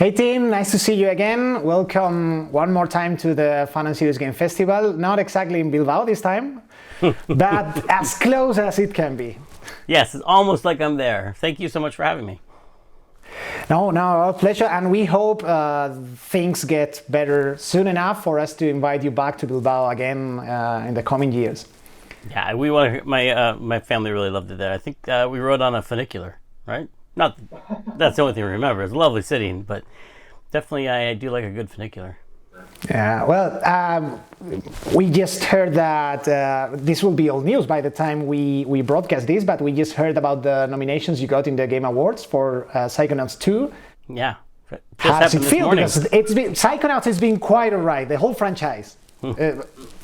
Hey team, nice to see you again. Welcome one more time to the Fun and Serious Game Festival. Not exactly in Bilbao this time, but as close as it can be. Yes, it's almost like I'm there. Thank you so much for having me. No, our pleasure, and we hope things get better soon enough for us to invite you back to Bilbao again in the coming years. Yeah, we want my family really loved it there. I think we rode on a funicular, right? Not that's the only thing I remember. It's a lovely city, but definitely I do like a good funicular. Yeah, well, we just heard that this will be old news by the time we broadcast this, but we just heard about the nominations you got in the Game Awards for Psychonauts 2. Yeah. How does it feel? Because Psychonauts has been quite a ride, the whole franchise.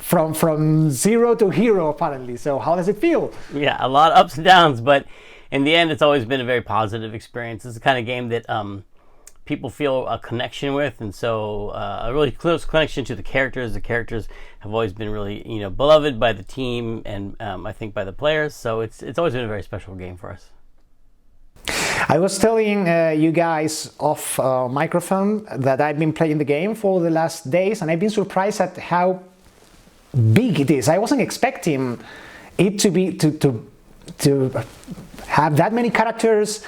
From zero to hero, apparently. So how does it feel? Yeah, a lot of ups and downs, but in the end, it's always been a very positive experience. It's the kind of game that people feel a connection with, and so a really close connection to the characters. The characters have always been really, beloved by the team and I think by the players. So it's always been a very special game for us. I was telling you guys off microphone that I've been playing the game for the last days, and I've been surprised at how big it is. I wasn't expecting it to be to have that many characters,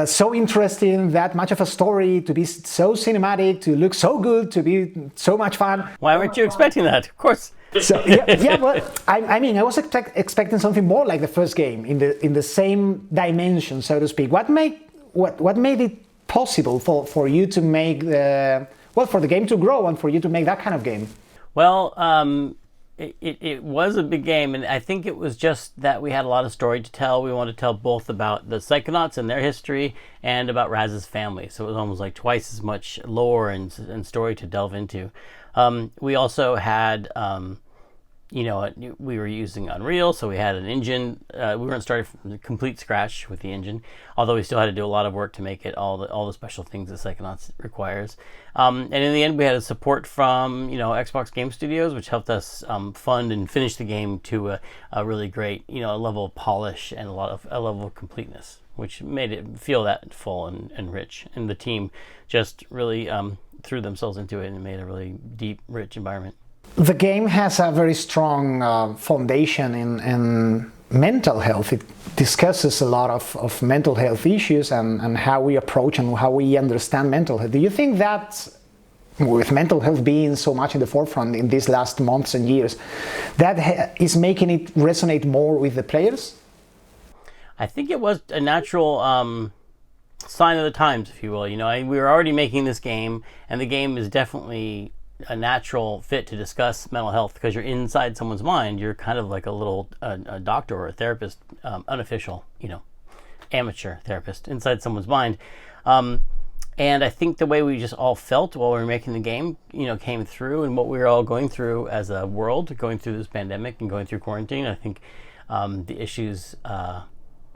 so interesting, that much of a story, to be so cinematic, to look so good, to be so much fun. Why weren't you expecting that? Of course. So yeah, but I mean, I was expecting something more like the first game, in the same dimension, so to speak. What made it possible for you to make for the game to grow and for you to make that kind of game? Well, it was a big game, and I think it was just that we had a lot of story to tell. We wanted to tell both about the Psychonauts and their history and about Raz's family. So it was almost like twice as much lore and story to delve into. We also had, we were using Unreal, so we had an engine. We weren't starting from complete scratch with the engine, although we still had to do a lot of work to make it all the special things that Psychonauts requires. And in the end, we had a support from Xbox Game Studios, which helped us fund and finish the game to a really great level of polish and a level of completeness, which made it feel that full and rich. And the team just really threw themselves into it and made a really deep, rich environment. The game has a very strong foundation in mental health. It discusses a lot of mental health issues and how we approach and how we understand mental health. Do you think that, with mental health being so much in the forefront in these last months and years, that is making it resonate more with the players? I think it was a natural sign of the times, if you will. We were already making this game, and the game is definitely a natural fit to discuss mental health because you're inside someone's mind. You're kind of like a little a doctor or a therapist, unofficial, amateur therapist inside someone's mind. And I think the way we just all felt while we were making the game, came through, and what we were all going through as a world, going through this pandemic and going through quarantine. I think the issues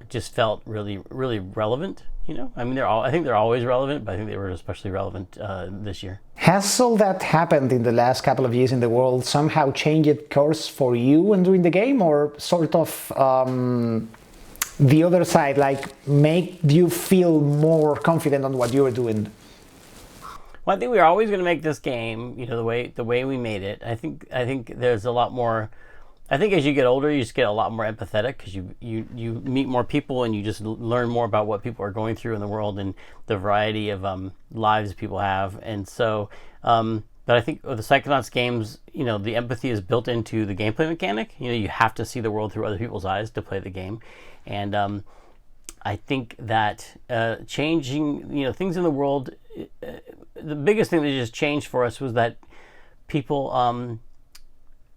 just felt really, really relevant. I think they're always relevant, but I think they were especially relevant this year. Has all that happened in the last couple of years in the world somehow changed course for you when doing the game, or sort of the other side, like make you feel more confident on what you were doing? Well, I think we were always going to make this game, the way we made it. I think there's a lot more. I think as you get older, you just get a lot more empathetic because you meet more people and you just learn more about what people are going through in the world and the variety of lives people have. And so, but I think with the Psychonauts games, the empathy is built into the gameplay mechanic. You have to see the world through other people's eyes to play the game. And I think that changing, things in the world, the biggest thing that just changed for us was that people,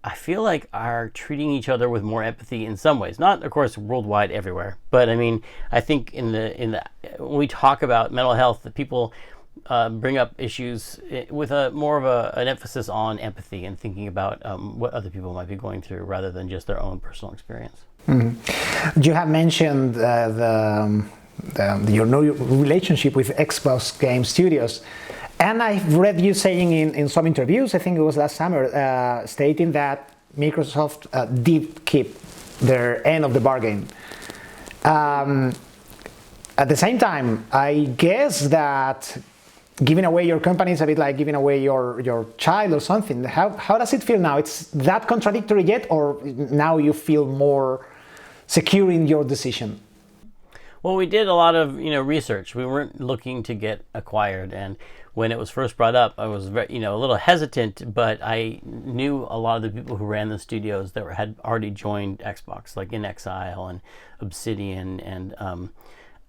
I feel like are treating each other with more empathy in some ways. Not, of course, worldwide everywhere, but I mean, I think in the when we talk about mental health, that people bring up issues with more of an emphasis on empathy and thinking about what other people might be going through rather than just their own personal experience. Mm-hmm. You have mentioned your new relationship with Xbox Game Studios. And I've read you saying in some interviews, I think it was last summer, stating that Microsoft did keep their end of the bargain. At the same time, I guess that giving away your company is a bit like giving away your child or something. How does it feel now? It's that contradictory yet, or now you feel more secure in your decision? Well, we did a lot of research. We weren't looking to get acquired, and when it was first brought up, I was very, a little hesitant. But I knew a lot of the people who ran the studios that had already joined Xbox, like In Exile and Obsidian and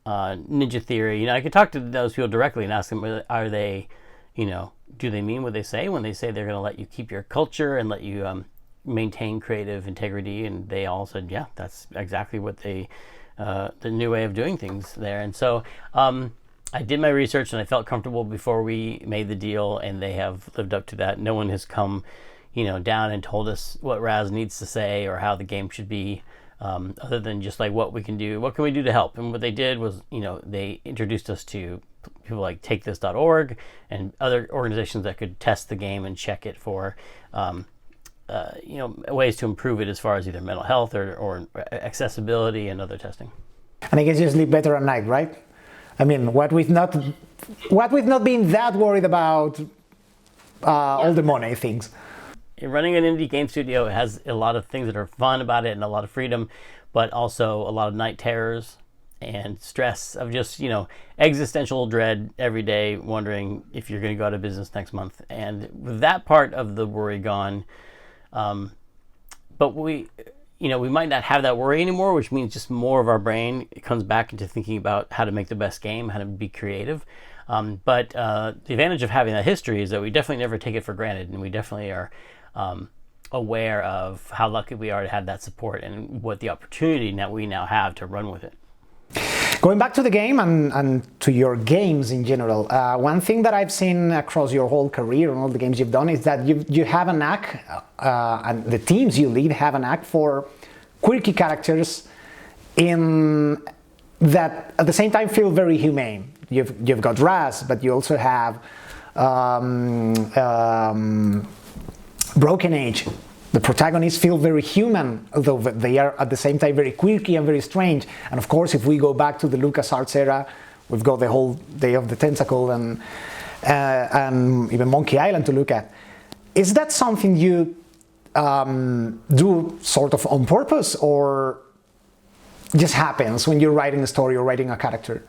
Ninja Theory. I could talk to those people directly and ask them, are they, do they mean what they say when they say they're going to let you keep your culture and let you maintain creative integrity? And they all said, yeah, that's exactly what the new way of doing things there. And so I did my research and I felt comfortable before we made the deal, and they have lived up to that. No one has come, down and told us what Raz needs to say or how the game should be, other than just like what we can do, what can we do to help. And what they did was, they introduced us to people like takethis.org and other organizations that could test the game and check it for ways to improve it as far as either mental health or accessibility and other testing. And I guess you sleep better at night, right? I mean, what with not being that worried about all the money things. Running an indie game studio has a lot of things that are fun about it and a lot of freedom, but also a lot of night terrors and stress of just, existential dread every day, wondering if you're going to go out of business next month. And with that part of the worry gone, but we might not have that worry anymore, which means just more of our brain comes back into thinking about how to make the best game, how to be creative. But the advantage of having that history is that we definitely never take it for granted, and we definitely are aware of how lucky we are to have that support and what the opportunity that we now have to run with it. Going back to the game and to your games in general, one thing that I've seen across your whole career and all the games you've done is that you have a knack, and the teams you lead have a knack for quirky characters in that at the same time feel very humane. You've got Raz, but you also have Broken Age. The protagonists feel very human, although they are at the same time very quirky and very strange. And of course, if we go back to the LucasArts era, we've got the whole Day of the Tentacle and even Monkey Island to look at. Is that something you do sort of on purpose, or just happens when you're writing a story or writing a character?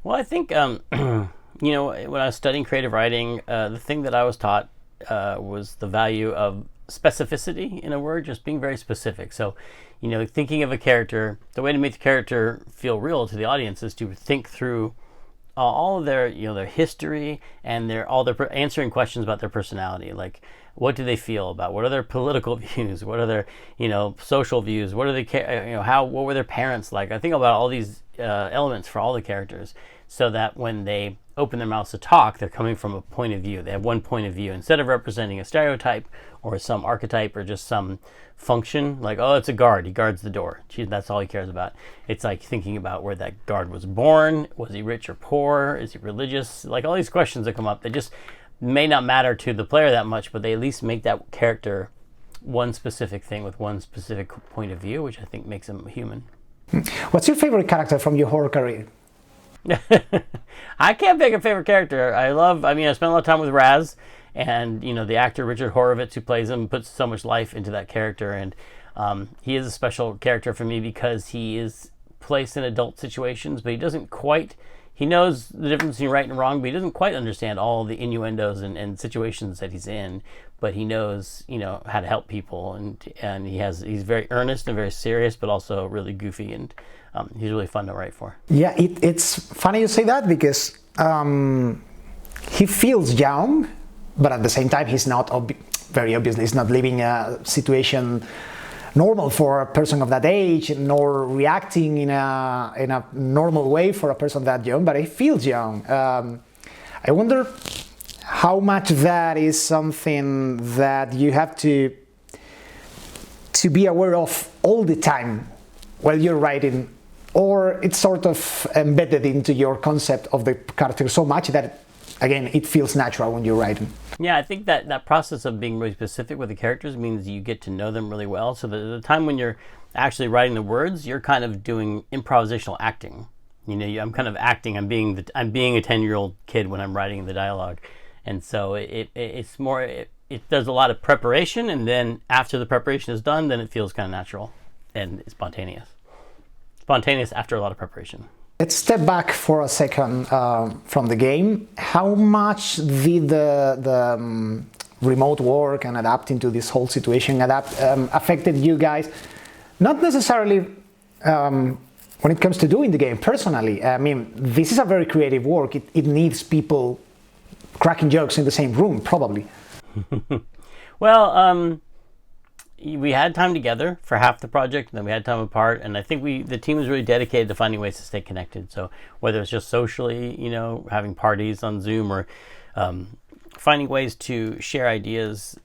Well, I think, when I was studying creative writing, the thing that I was taught was the value of specificity in a word, just being very specific. So, thinking of a character, the way to make the character feel real to the audience is to think through all of their, their history and all their answering questions about their personality. Like, what do they feel about? What are their political views? What are their, social views? What are they, what were their parents like? I think about all these elements for all the characters, so that when they open their mouths to talk, they're coming from a point of view. They have one point of view instead of representing a stereotype or some archetype or just some function. Like, oh, it's a guard. He guards the door. That's all he cares about. It's like thinking about where that guard was born. Was he rich or poor? Is he religious? Like all these questions that come up that just may not matter to the player that much, but they at least make that character one specific thing with one specific point of view, which I think makes him human. What's your favorite character from your horror career? I can't pick a favorite character. I spent a lot of time with Raz, and the actor Richard Horowitz who plays him puts so much life into that character, and he is a special character for me because he is placed in adult situations, but he knows the difference between right and wrong, but he doesn't quite understand all the innuendos and situations that he's in, but he knows how to help people, and he's very earnest and very serious, but also really goofy, and he's really fun to write for. Yeah, it's funny you say that, because he feels young, but at the same time he's not very obviously he's not living a situation normal for a person of that age, nor reacting in a normal way for a person that young, but he feels young. I wonder how much that is something that you have to be aware of all the time while you're writing, or it's sort of embedded into your concept of the character so much that, again, it feels natural when you're writing. Yeah, I think that process of being really specific with the characters means you get to know them really well. So the time when you're actually writing the words, you're kind of doing improvisational acting. I'm kind of acting. I'm being a 10-year-old kid when I'm writing the dialogue, and so it's more. It does a lot of preparation, and then after the preparation is done, then it feels kind of natural and spontaneous. Spontaneous after a lot of preparation. Let's step back for a second from the game. How much did the remote work and adapting to this whole situation affected you guys? Not necessarily when it comes to doing the game personally. I mean, this is a very creative work. It needs people cracking jokes in the same room, probably. Well, we had time together for half the project, and then we had time apart, and I think the team was really dedicated to finding ways to stay connected. So whether it's just socially, having parties on Zoom, or finding ways to share ideas,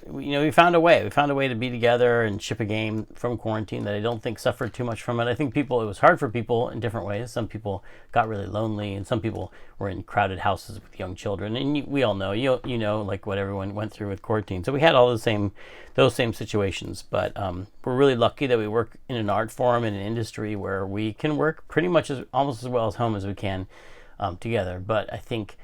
we found a way. We found a way to be together and ship a game from quarantine that I don't think suffered too much from it. I think it was hard for people in different ways. Some people got really lonely, and some people were in crowded houses with young children. And we all know, like what everyone went through with quarantine. So we had all those same situations. But we're really lucky that we work in an art form, in an industry where we can work pretty much almost as well as home as we can together. But I think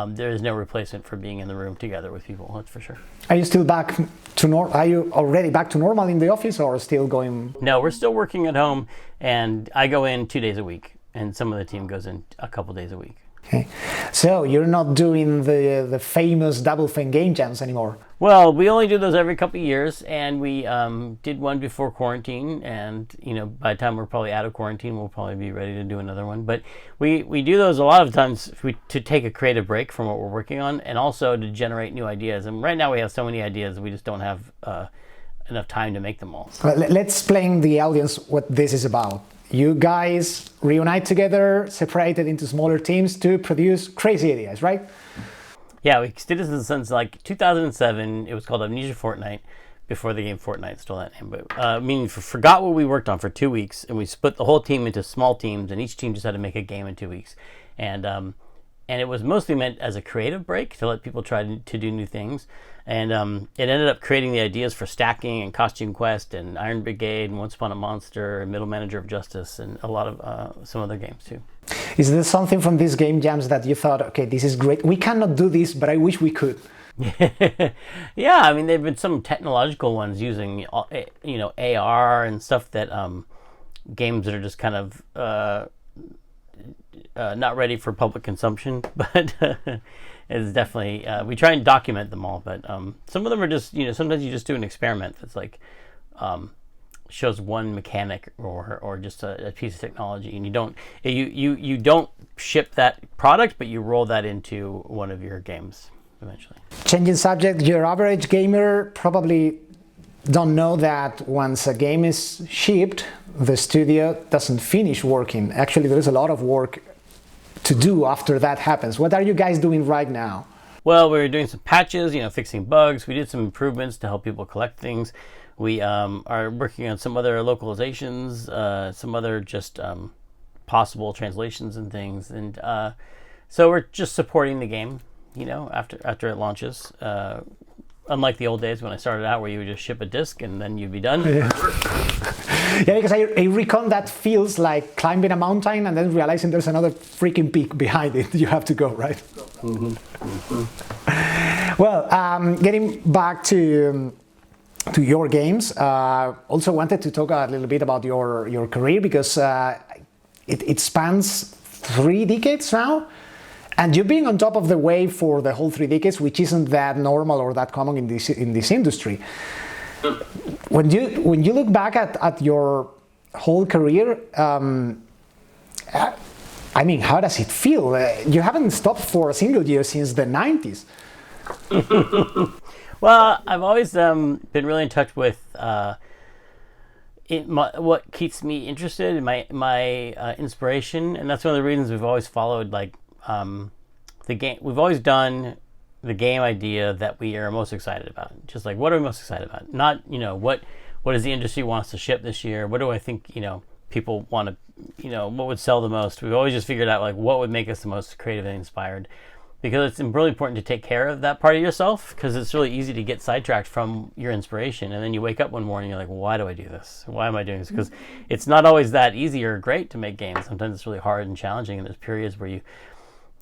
there is no replacement for being in the room together with people. That's for sure. Are you still back to normal? Are you already back to normal in the office, or still going? No, we're still working at home, and I go in 2 days a week, and some of the team goes in a couple days a week. Okay, so you're not doing the famous Double Fine game jams anymore? Well, we only do those every couple of years, and we did one before quarantine, and by the time we're probably out of quarantine, we'll probably be ready to do another one. But we do those a lot of times to take a creative break from what we're working on, and also to generate new ideas. And right now we have so many ideas, we just don't have enough time to make them all. Let's explain the audience what this is about. You guys reunite together, separated into smaller teams to produce crazy ideas, right? Yeah, we did this since like 2007. It was called Amnesia Fortnight, before the game Fortnite stole that name. But meaning forgot what we worked on for 2 weeks, and we split the whole team into small teams, and each team just had to make a game in 2 weeks. And it was mostly meant as a creative break to let people try to do new things. And it ended up creating the ideas for Stacking and Costume Quest and Iron Brigade and Once Upon a Monster and Middle Manager of Justice and a lot of some other games too. Is there something from these game jams that you thought, okay, this is great, we cannot do this, but I wish we could? Yeah, I mean, there have been some technological ones using, AR and stuff that games that are just kind of not ready for public consumption, but it's definitely, we try and document them all, but some of them are just, sometimes you just do an experiment that's like, shows one mechanic or just a piece of technology, and you don't ship that product, but you roll that into one of your games eventually. Changing subject, your average gamer probably don't know that once a game is shipped, the studio doesn't finish working. Actually, there is a lot of work to do after that happens. What are you guys doing right now? Well, we're doing some patches, fixing bugs. We did some improvements to help people collect things. We are working on some other localizations, some other just possible translations and things. And so we're just supporting the game, after it launches. Unlike the old days when I started out, where you would just ship a disc and then you'd be done. Yeah, because I reckon that feels like climbing a mountain and then realizing there's another freaking peak behind it. You have to go, right? Mm-hmm. Mm-hmm. Well, getting back to your games, also wanted to talk a little bit about your career, because it spans 3 decades now. And you've been on top of the wave for the whole 3 decades, which isn't that normal or that common in this industry. When you look back at your whole career, I mean, how does it feel? You haven't stopped for a single year since the 90s. Well, I've always been really in touch with what keeps me interested in my inspiration, and that's one of the reasons we've always followed the game. We've always done the game idea that we are most excited about. Just like, what are we most excited about? Not, what does the industry wants to ship this year? What do I think, people want to, what would sell the most? We've always just figured out like what would make us the most creative and inspired. because it's really important to take care of that part of yourself, because it's really easy to get sidetracked from your inspiration, and then you wake up one morning, you're like, well, why do I do this? Why am I doing this? Because it's not always that easy or great to make games. Sometimes it's really hard and challenging, and there's periods where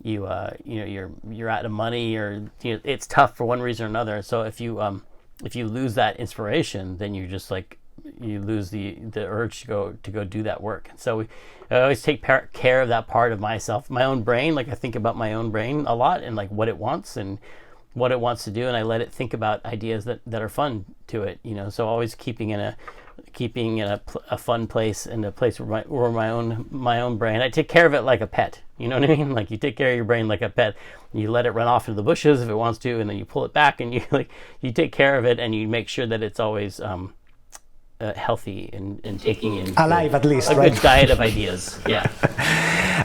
you're out of money, or it's tough for one reason or another. So if you lose that inspiration, then you just like you lose the urge to go do that work. And so I always take care of that part of myself, my own brain. Like I think about my own brain a lot, and like what it wants and what it wants to do, and I let it think about ideas that are fun to it. So always keeping in a fun place, and a place where my own brain. I take care of it like a pet. You know what I mean? Like you take care of your brain like a pet. You let it run off into the bushes if it wants to, and then you pull it back, and you take care of it, and you make sure that it's always healthy and taking in alive, at least, a right? good diet of ideas. Yeah.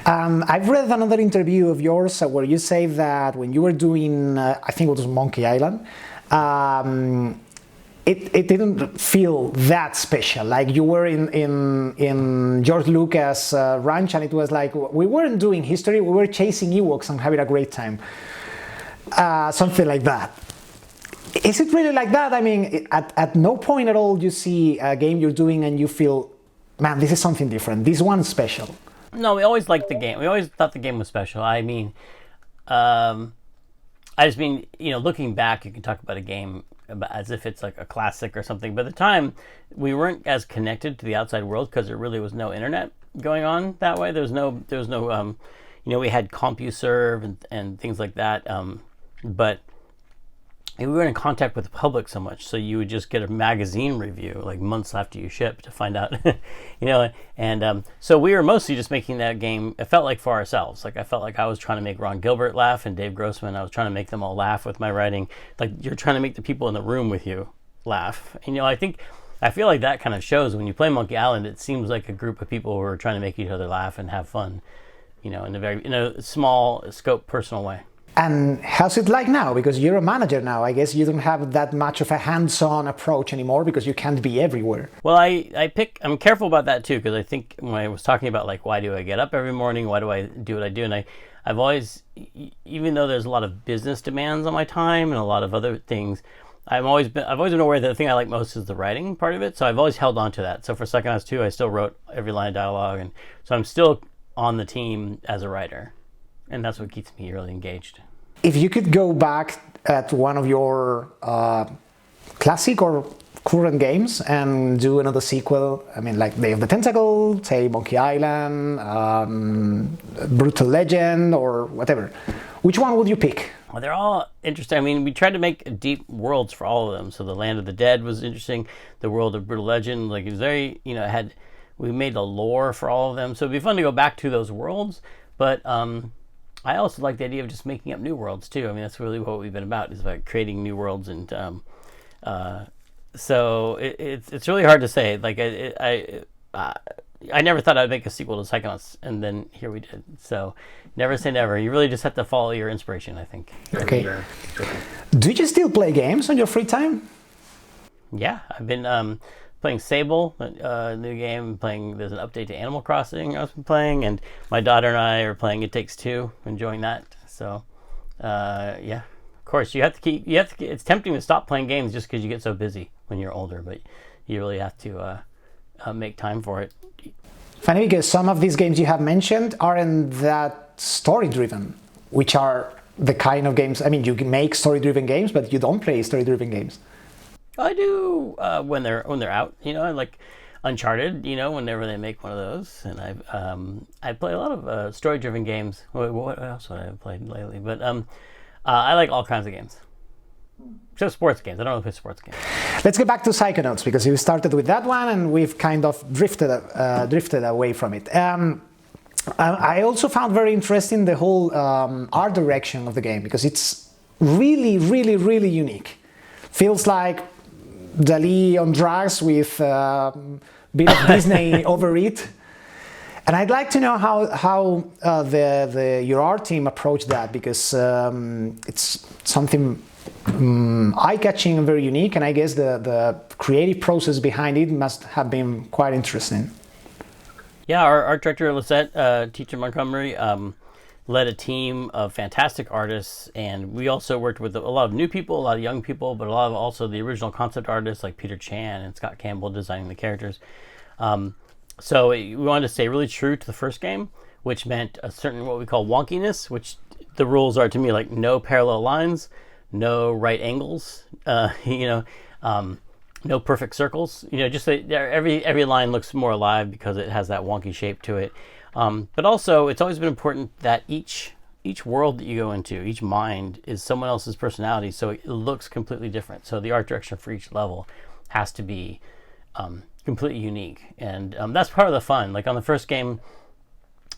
I've read another interview of yours where you say that when you were doing, I think it was Monkey Island, it didn't feel that special. Like you were in George Lucas' ranch, and it was like we weren't doing history, we were chasing Ewoks and having a great time. Something like that. Is it really like that? I mean, at no point at all you see a game you're doing and you feel, man, this is something different. This one's special. No, we always liked the game. We always thought the game was special. I mean, I just mean, looking back, you can talk about a game as if it's like a classic or something. But at the time, we weren't as connected to the outside world because there really was no internet going on that way. There was no, we had CompuServe and things like that. But we weren't in contact with the public so much, so you would just get a magazine review like months after you ship to find out, and so we were mostly just making that game, it felt like, for ourselves. Like I felt like I was trying to make Ron Gilbert laugh and Dave Grossman. I was trying to make them all laugh with my writing. Like you're trying to make the people in the room with you laugh. And I feel like that kind of shows when you play Monkey Island. It seems like a group of people who are trying to make each other laugh and have fun, in a small scope, personal way. And how's it like now? Because you're a manager now. I guess you don't have that much of a hands-on approach anymore because you can't be everywhere. Well, I'm careful about that too, because I think when I was talking about like, why do I get up every morning? Why do I do what I do? And I've always, even though there's a lot of business demands on my time and a lot of other things, I've always been aware that the thing I like most is the writing part of it. So I've always held on to that. So for Psychonauts 2, I still wrote every line of dialogue. And so I'm still on the team as a writer. And that's what keeps me really engaged. If you could go back at one of your classic or current games and do another sequel, I mean, like Day of the Tentacle, say Monkey Island, Brutal Legend, or whatever, which one would you pick? Well, they're all interesting. I mean, we tried to make deep worlds for all of them. So the Land of the Dead was interesting. The world of Brutal Legend, like, it was very, we made a lore for all of them. So it'd be fun to go back to those worlds. But I also like the idea of just making up new worlds too. I mean, that's really what we've been about, is about creating new worlds. And so it's really hard to say. Like I never thought I'd make a sequel to Psychonauts, and then here we did. So never say never. You really just have to follow your inspiration, I think. Okay. Do you still play games on your free time? Yeah, I've been playing Sable, a new game. There's an update to Animal Crossing I've been playing, and my daughter and I are playing It Takes Two, enjoying that. So, yeah, of course, you have to. It's tempting to stop playing games just because you get so busy when you're older, but you really have to make time for it. Funny, because some of these games you have mentioned aren't that story-driven, which are the kind of games. I mean, you can make story-driven games, but you don't play story-driven games. I do when they're out, like Uncharted, whenever they make one of those. And I play a lot of story-driven games. What else have I played lately? But I like all kinds of games. So sports games. I don't really play sports games. Let's get back to Psychonauts, because you started with that one and we've kind of drifted away from it. I also found very interesting the whole art direction of the game, because it's really, really, really unique. Feels like Dali on drugs with a bit of Disney over it. And I'd like to know how your art team approached that, because it's something eye-catching and very unique, and I guess the creative process behind it must have been quite interesting. Yeah, our art director, Lisette, Teacher Montgomery, led a team of fantastic artists, and we also worked with a lot of new people, a lot of young people, but a lot of also the original concept artists like Peter Chan and Scott Campbell designing the characters. So we wanted to stay really true to the first game, which meant a certain what we call wonkiness, which the rules are to me like no parallel lines, no right angles, no perfect circles. Just that every line looks more alive because it has that wonky shape to it. But also, it's always been important that each world that you go into, each mind is someone else's personality, so it looks completely different. So the art direction for each level has to be completely unique, and that's part of the fun. Like on the first game,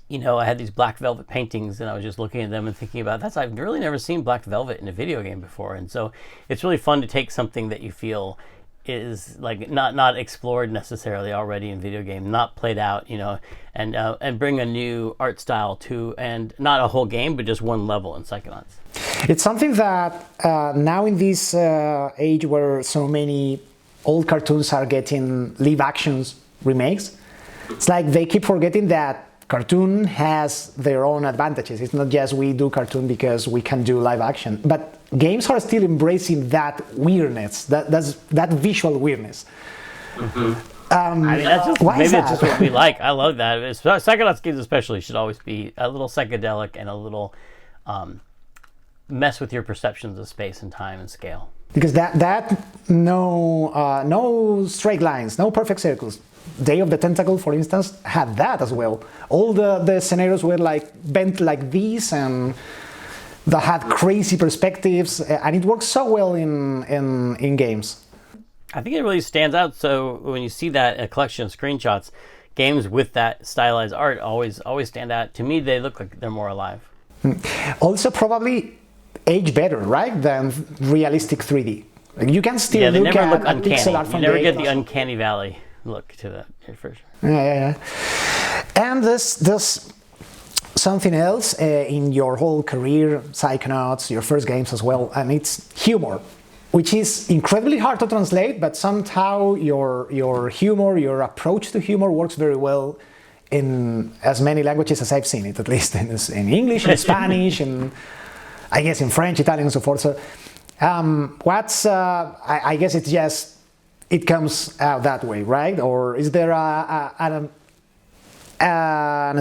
I had these black velvet paintings, and I was just looking at them and thinking about I've really never seen black velvet in a video game before, and so it's really fun to take something that you feel is like not explored necessarily already in video game, not played out, and bring a new art style to, and not a whole game, but just one level in Psychonauts. It's something that now in this age where so many old cartoons are getting live actions remakes, it's like they keep forgetting that cartoon has their own advantages. It's not just we do cartoon because we can do live action, but games are still embracing that weirdness, that visual weirdness. That's just, maybe it's just what we like. I love that. Psychonauts games especially should always be a little psychedelic and a little mess with your perceptions of space and time and scale. Because that no straight lines, no perfect circles. Day of the Tentacle, for instance, had that as well. All the scenarios were like bent like this, and that had crazy perspectives, and it works so well in games. I think it really stands out. So when you see that in a collection of screenshots, games with that stylized art always stand out. To me, they look like they're more alive. Also, probably age better, right, than realistic 3D. Like you can still look at pixel art from you never get the uncanny valley look to that for sure. Yeah. And there's something else in your whole career, Psychonauts, your first games as well, and it's humor, which is incredibly hard to translate, but somehow your humor, your approach to humor works very well in as many languages as I've seen it, at least in English, in Spanish, and I guess in French, Italian, and so forth. So I guess it's just it comes out that way, right? Or is there a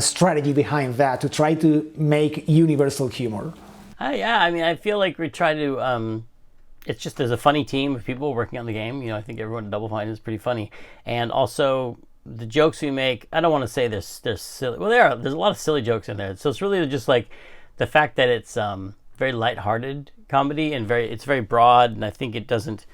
strategy behind that to try to make universal humor? Yeah, I feel like we try to. It's just there's a funny team of people working on the game. I think everyone at Double Fine is pretty funny, and also the jokes we make. I don't want to say they're silly. Well, there's a lot of silly jokes in there. So it's really just like the fact that it's very lighthearted comedy and it's very broad, and I think it doesn't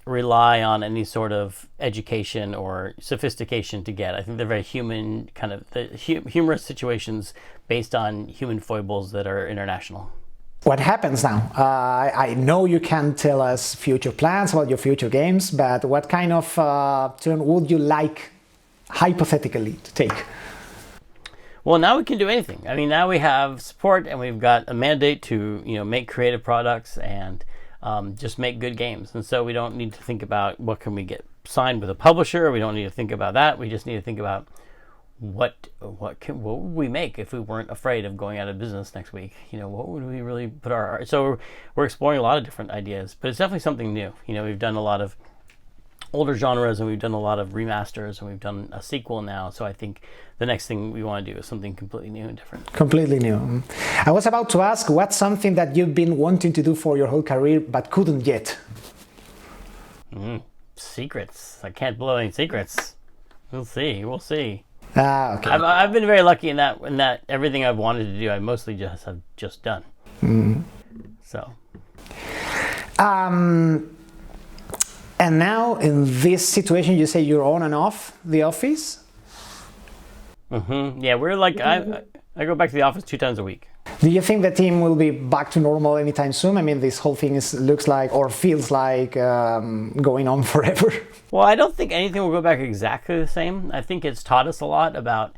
rely on any sort of education or sophistication to get. I think they're very human, kind of the humorous situations based on human foibles that are international. What happens now? I know you can't tell us future plans about your future games, but what kind of turn would you like, hypothetically, to take? Well, now we can do anything. Now we have support, and we've got a mandate to make creative products and just make good games. And so we don't need to think about what can we get signed with a publisher. We don't need to think about that. We just need to think about what would we make if we weren't afraid of going out of business next week. What would we really put our art? So we're exploring a lot of different ideas, but it's definitely something new. We've done a lot of older genres, and we've done a lot of remasters, and we've done a sequel now. So I think the next thing we want to do is something completely new and different. Completely new. I was about to ask, what's something that you've been wanting to do for your whole career but couldn't yet? Secrets. I can't blow any secrets. We'll see. Okay. I've been very lucky in that everything I've wanted to do, I mostly have just done. So. And now in this situation, you say you're on and off the office? Yeah, we're like, I go back to the office 2 times a week. Do you think the team will be back to normal anytime soon? This whole thing looks like, or feels like, going on forever. Well, I don't think anything will go back exactly the same. I think it's taught us a lot about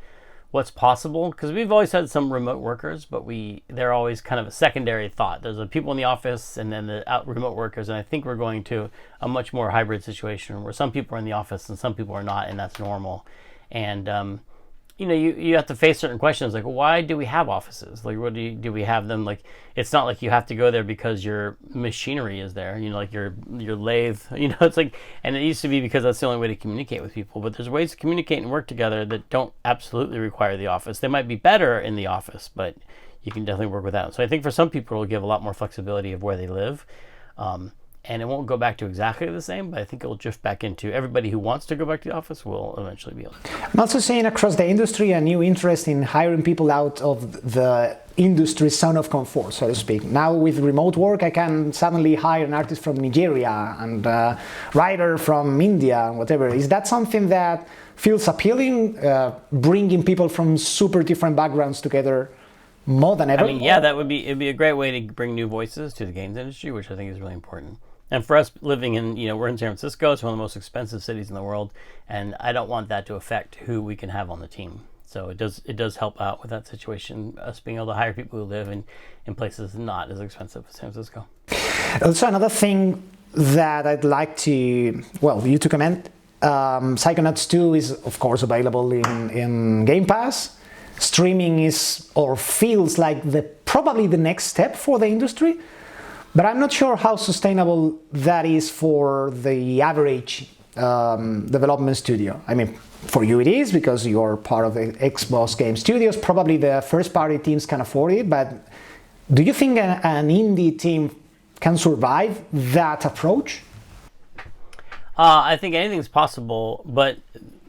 what's possible, because we've always had some remote workers, but they're always kind of a secondary thought. There's the people in the office and then the remote workers, and I think we're going to a much more hybrid situation where some people are in the office and some people are not, and that's normal. And you have to face certain questions like, why do we have offices? Like, what do we have them? Like, it's not like you have to go there because your machinery is there, like your lathe, it's like, and it used to be because that's the only way to communicate with people, but there's ways to communicate and work together that don't absolutely require the office. They might be better in the office, but you can definitely work without. So I think for some people it'll give a lot more flexibility of where they live. And it won't go back to exactly the same, but I think it will drift back into everybody who wants to go back to the office will eventually be able to. I'm also seeing across the industry a new interest in hiring people out of the industry zone of comfort, so to speak. Now with remote work, I can suddenly hire an artist from Nigeria and a writer from India and whatever. Is that something that feels appealing, bringing people from super different backgrounds together more than ever? I mean, yeah, it'd be a great way to bring new voices to the games industry, which I think is really important. And for us living in, we're in San Francisco, it's one of the most expensive cities in the world, and I don't want that to affect who we can have on the team. So it does help out with that situation, us being able to hire people who live in places not as expensive as San Francisco. Also, another thing that I'd like you to comment, Psychonauts 2 is of course available in Game Pass. Streaming is, or feels like probably the next step for the industry. But I'm not sure how sustainable that is for the average development studio. I mean, for you it is because you're part of the Xbox Game Studios. Probably the first-party teams can afford it. But do you think an indie team can survive that approach? I think anything's possible, but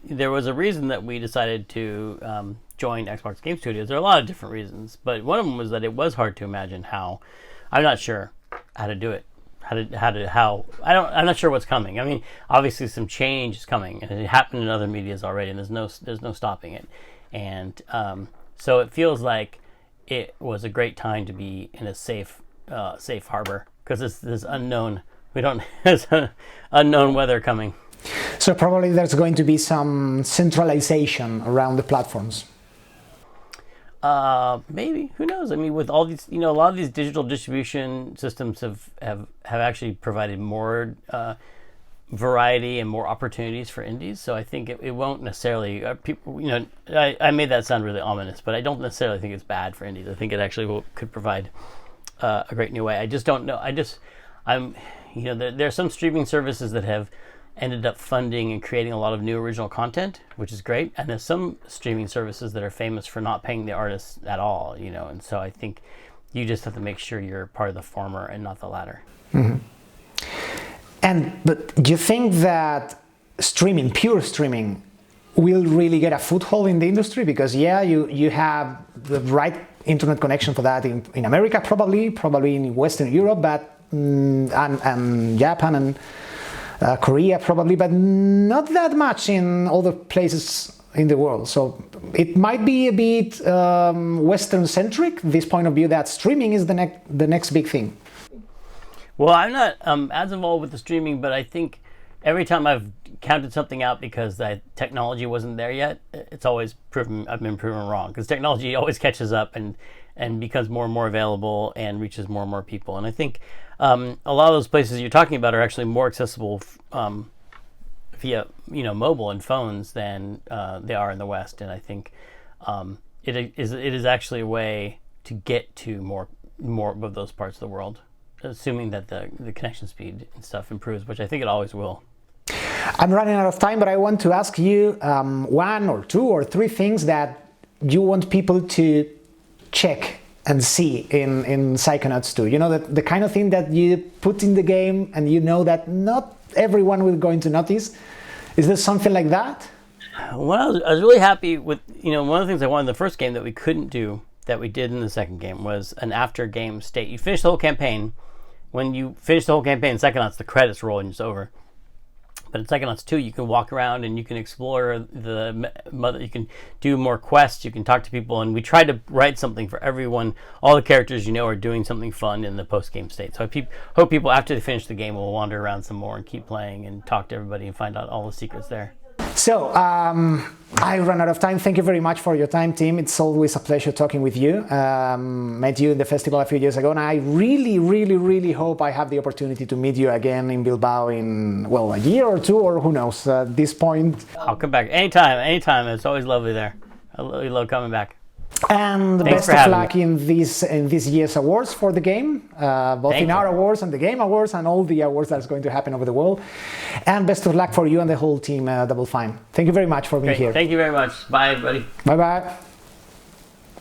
there was a reason that we decided to join Xbox Game Studios. There are a lot of different reasons, but one of them was that it was hard to imagine how. I'm not sure how to do it. I'm not sure what's coming. I mean, obviously some change is coming, and it happened in other medias already, and there's no stopping it. And so it feels like it was a great time to be in a safe harbor because there's unknown. There's unknown weather coming. So probably there's going to be some centralization around the platforms. Maybe, who knows? I mean, with all these, a lot of these digital distribution systems have actually provided more variety and more opportunities for indies. So I think it won't necessarily people. I made that sound really ominous, but I don't necessarily think it's bad for indies. I think it actually could provide a great new way. I just don't know. There are some streaming services that have ended up funding and creating a lot of new original content, which is great. And there's some streaming services that are famous for not paying the artists at all, and so I think you just have to make sure you're part of the former and not the latter. Mm-hmm. But do you think that pure streaming, will really get a foothold in the industry? Because you have the right internet connection for that in America, probably in Western Europe, but and Japan and Korea probably, but not that much in other places in the world. So it might be a bit Western-centric, this point of view that streaming is the next big thing. Well, I'm not as involved with the streaming, but I think every time I've counted something out because the technology wasn't there yet, it's always I've been proven wrong, because technology always catches up and becomes more and more available and reaches more and more people. And I think a lot of those places you're talking about are actually more accessible via mobile and phones than they are in the West. And I think it is actually a way to get to more of those parts of the world, assuming that the connection speed and stuff improves, which I think it always will. I'm running out of time, but I want to ask you one or two or three things that you want people to check and see in Psychonauts 2. The kind of thing that you put in the game and that not everyone will going to notice. Is there something like that? Well, I was really happy with, one of the things I wanted in the first game that we couldn't do that we did in the second game was an after game state. You finish the whole campaign. When you finish the whole campaign in Psychonauts, the credits roll and it's over. But in Psychonauts 2, you can walk around and you can explore you can do more quests, you can talk to people, and we tried to write something for everyone. All the characters are doing something fun in the post-game state. So I hope people, after they finish the game, will wander around some more and keep playing and talk to everybody and find out all the secrets there. So, I ran out of time. Thank you very much for your time, Tim. It's always a pleasure talking with you. Met you in the festival a few years ago, and I really, really, really hope I have the opportunity to meet you again in Bilbao in, a year or two, or who knows, at this point. I'll come back anytime. It's always lovely there. We love coming back. And Thanks best for of having luck in this year's awards for the game, both Thank in our you. awards and the game awards and all the awards that's going to happen over the world. And best of luck for you and the whole team, Double Fine. Thank you very much for being Great. here. Thank you very much. Bye, everybody. Bye bye.